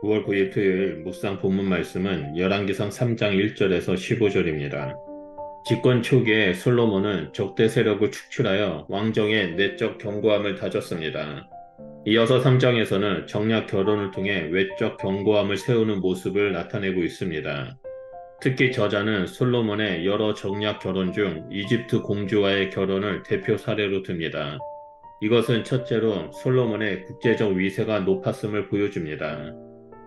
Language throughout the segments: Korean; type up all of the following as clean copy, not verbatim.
9월 9일 토요일 묵상 본문 말씀은 열왕기상 3장 1절에서 15절입니다. 집권 초기에 솔로몬은 적대 세력을 축출하여 왕정의 내적 견고함을 다졌습니다. 이어서 3장에서는 정략 결혼을 통해 외적 견고함을 세우는 모습을 나타내고 있습니다. 특히 저자는 솔로몬의 여러 정략 결혼 중 이집트 공주와의 결혼을 대표 사례로 듭니다. 이것은 첫째로 솔로몬의 국제적 위세가 높았음을 보여줍니다.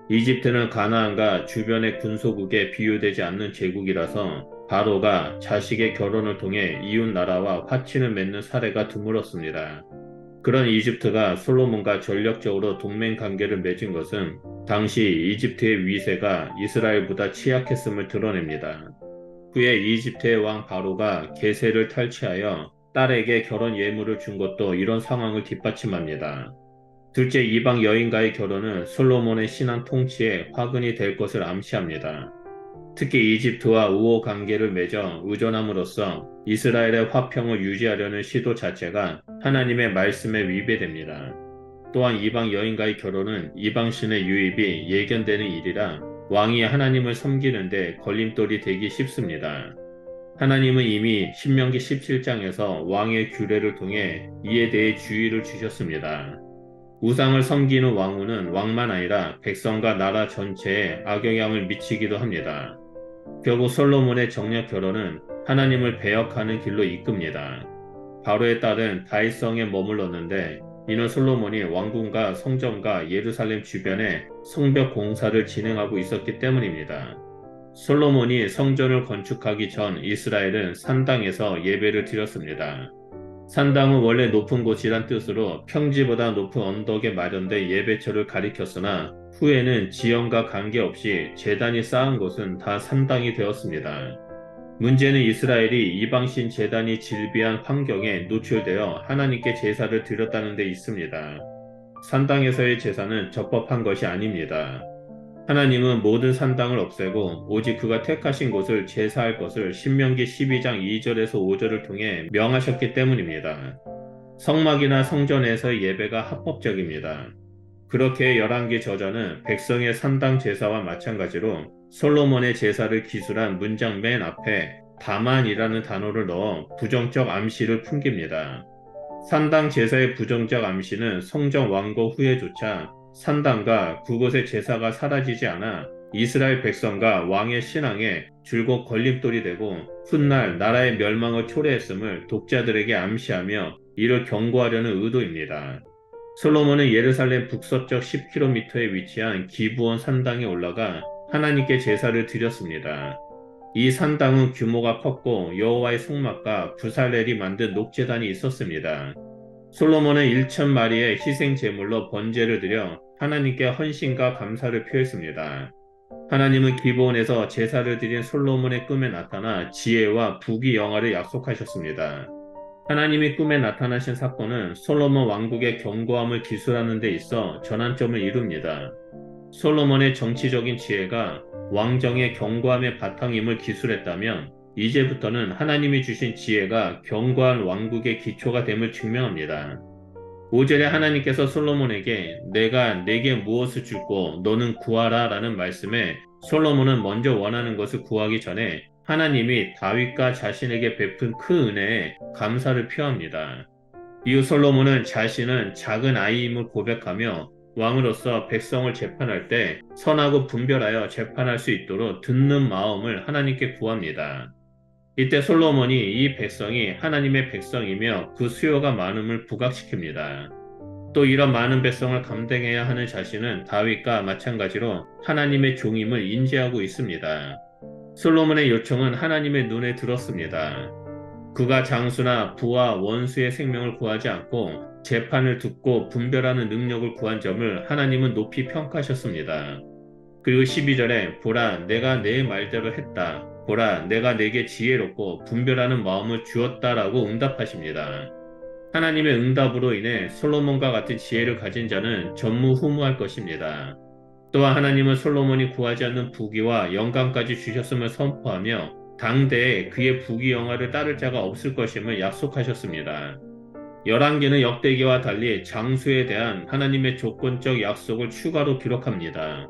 이집트는 가나안과 주변의 군소국에 비교되지 않는 제국이라서 바로가 자식의 결혼을 통해 이웃 나라와 화친을 맺는 사례가 드물었습니다. 그런 이집트가 솔로몬과 전력적으로 동맹 관계를 맺은 것은 당시 이집트의 위세가 이스라엘보다 취약했음을 드러냅니다. 후에 이집트의 왕 바로가 계세를 탈취하여 딸에게 결혼 예물을 준 것도 이런 상황을 뒷받침합니다. 둘째, 이방 여인과의 결혼은 솔로몬의 신앙 통치에 화근이 될 것을 암시합니다. 특히 이집트와 우호 관계를 맺어 의존함으로써 이스라엘의 화평을 유지하려는 시도 자체가 하나님의 말씀에 위배됩니다. 또한 이방 여인과의 결혼은 이방신의 유입이 예견되는 일이라 왕이 하나님을 섬기는데 걸림돌이 되기 쉽습니다. 하나님은 이미 신명기 17장에서 왕의 규례를 통해 이에 대해 주의를 주셨습니다. 우상을 섬기는 왕후는 왕만 아니라 백성과 나라 전체에 악영향을 미치기도 합니다. 결국 솔로몬의 정략 결혼은 하나님을 배역하는 길로 이끕니다. 바로의 딸은 다윗성에 머물렀는데 이는 솔로몬이 왕궁과 성전과 예루살렘 주변에 성벽 공사를 진행하고 있었기 때문입니다. 솔로몬이 성전을 건축하기 전 이스라엘은 산당에서 예배를 드렸습니다. 산당은 원래 높은 곳이란 뜻으로 평지보다 높은 언덕에 마련된 예배처를 가리켰으나 후에는 지형과 관계없이 제단이 쌓은 곳은 다 산당이 되었습니다. 문제는 이스라엘이 이방신 제단이 질비한 환경에 노출되어 하나님께 제사를 드렸다는 데 있습니다. 산당에서의 제사는 적법한 것이 아닙니다. 하나님은 모든 산당을 없애고 오직 그가 택하신 곳을 제사할 것을 신명기 12장 2절에서 5절을 통해 명하셨기 때문입니다. 성막이나 성전에서의 예배가 합법적입니다. 그렇게 열왕기 저자는 백성의 산당 제사와 마찬가지로 솔로몬의 제사를 기술한 문장 맨 앞에 다만이라는 단어를 넣어 부정적 암시를 풍깁니다. 산당 제사의 부정적 암시는 성전 완공 후에조차 산당과 그곳의 제사가 사라지지 않아 이스라엘 백성과 왕의 신앙에 줄곧 걸림돌이 되고 훗날 나라의 멸망을 초래했음을 독자들에게 암시하며 이를 경고하려는 의도입니다. 솔로몬은 예루살렘 북서쪽 10km에 위치한 기브온 산당에 올라가 하나님께 제사를 드렸습니다. 이 산당은 규모가 컸고 여호와의 성막과 부살렐이 만든 녹제단이 있었습니다. 솔로몬은 1,000마리의 희생 제물로 번제를 드려 하나님께 헌신과 감사를 표했습니다. 하나님은 기브온에서 제사를 드린 솔로몬의 꿈에 나타나 지혜와 부귀영화를 약속하셨습니다. 하나님이 꿈에 나타나신 사건은 솔로몬 왕국의 견고함을 기술하는 데 있어 전환점을 이룹니다. 솔로몬의 정치적인 지혜가 왕정의 견고함의 바탕임을 기술했다면 이제부터는 하나님이 주신 지혜가 견고한 왕국의 기초가 됨을 증명합니다. 5절에 하나님께서 솔로몬에게 내가 내게 무엇을 주고 너는 구하라 라는 말씀에 솔로몬은 먼저 원하는 것을 구하기 전에 하나님이 다윗과 자신에게 베푼 큰 은혜에 감사를 표합니다. 이후 솔로몬은 자신은 작은 아이임을 고백하며 왕으로서 백성을 재판할 때 선하고 분별하여 재판할 수 있도록 듣는 마음을 하나님께 구합니다. 이때 솔로몬이 이 백성이 하나님의 백성이며 그 수요가 많음을 부각시킵니다. 또 이런 많은 백성을 감당해야 하는 자신은 다윗과 마찬가지로 하나님의 종임을 인지하고 있습니다. 솔로몬의 요청은 하나님의 눈에 들었습니다. 그가 장수나 부와 원수의 생명을 구하지 않고 재판을 듣고 분별하는 능력을 구한 점을 하나님은 높이 평가하셨습니다. 그리고 12절에 보라 내가 내 말대로 했다. 보라 내가 내게 지혜롭고 분별하는 마음을 주었다라고 응답하십니다. 하나님의 응답으로 인해 솔로몬과 같은 지혜를 가진 자는 전무후무할 것입니다. 또한 하나님은 솔로몬이 구하지 않는 부귀와 영광까지 주셨음을 선포하며 당대에 그의 부귀 영화를 따를 자가 없을 것임을 약속하셨습니다. 열왕기는 역대기와 달리 장수에 대한 하나님의 조건적 약속을 추가로 기록합니다.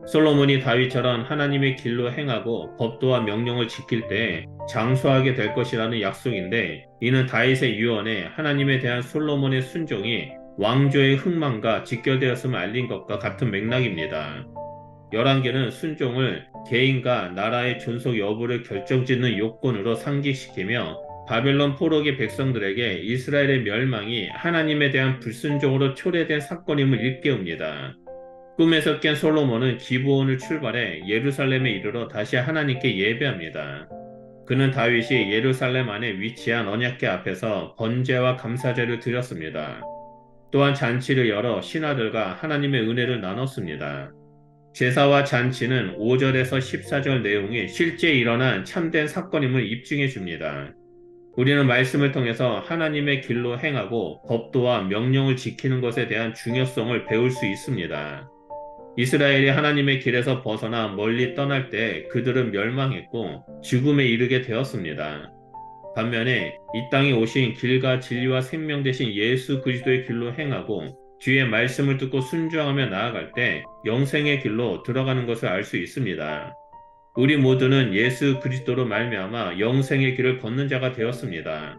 솔로몬이 다윗처럼 하나님의 길로 행하고 법도와 명령을 지킬 때 장수하게 될 것이라는 약속인데, 이는 다윗의 유언에 하나님에 대한 솔로몬의 순종이 왕조의 흥망과 직결되었음을 알린 것과 같은 맥락입니다. 열왕기는 순종을 개인과 나라의 존속 여부를 결정짓는 요건으로 상기시키며, 바벨론 포로기 백성들에게 이스라엘의 멸망이 하나님에 대한 불순종으로 초래된 사건임을 일깨웁니다. 꿈에서 깬 솔로몬은 기브온을 출발해 예루살렘에 이르러 다시 하나님께 예배합니다. 그는 다윗이 예루살렘 안에 위치한 언약궤 앞에서 번제와 감사제를 드렸습니다. 또한 잔치를 열어 신하들과 하나님의 은혜를 나눴습니다. 제사와 잔치는 5절에서 14절 내용이 실제 일어난 참된 사건임을 입증해 줍니다. 우리는 말씀을 통해서 하나님의 길로 행하고 법도와 명령을 지키는 것에 대한 중요성을 배울 수 있습니다. 이스라엘이 하나님의 길에서 벗어나 멀리 떠날 때 그들은 멸망했고 죽음에 이르게 되었습니다. 반면에 이 땅에 오신 길과 진리와 생명 되신 예수 그리스도의 길로 행하고 주의 말씀을 듣고 순종하며 나아갈 때 영생의 길로 들어가는 것을 알 수 있습니다. 우리 모두는 예수 그리스도로 말미암아 영생의 길을 걷는 자가 되었습니다.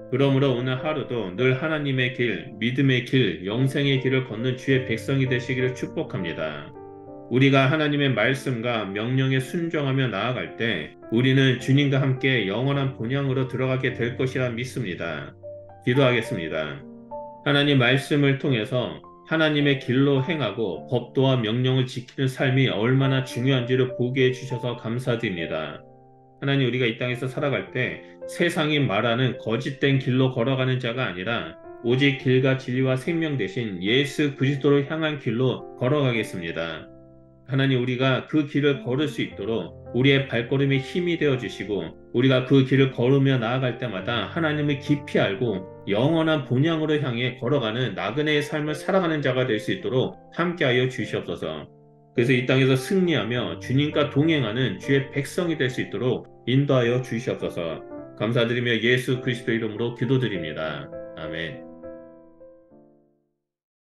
그러므로 오늘 하루도 늘 하나님의 길, 믿음의 길, 영생의 길을 걷는 주의 백성이 되시기를 축복합니다. 우리가 하나님의 말씀과 명령에 순종하며 나아갈 때 우리는 주님과 함께 영원한 본향으로 들어가게 될 것이라 믿습니다. 기도하겠습니다. 하나님 말씀을 통해서 하나님의 길로 행하고 법도와 명령을 지키는 삶이 얼마나 중요한지를 보게 해주셔서 감사드립니다. 하나님, 우리가 이 땅에서 살아갈 때 세상이 말하는 거짓된 길로 걸어가는 자가 아니라 오직 길과 진리와 생명 되신 예수 그리스도를 향한 길로 걸어가겠습니다. 하나님, 우리가 그 길을 걸을 수 있도록 우리의 발걸음에 힘이 되어주시고, 우리가 그 길을 걸으며 나아갈 때마다 하나님을 깊이 알고 영원한 본향으로 향해 걸어가는 나그네의 삶을 살아가는 자가 될 수 있도록 함께하여 주시옵소서. 그래서 이 땅에서 승리하며 주님과 동행하는 주의 백성이 될 수 있도록 인도하여 주시옵소서. 감사드리며 예수 그리스도 이름으로 기도드립니다. 아멘.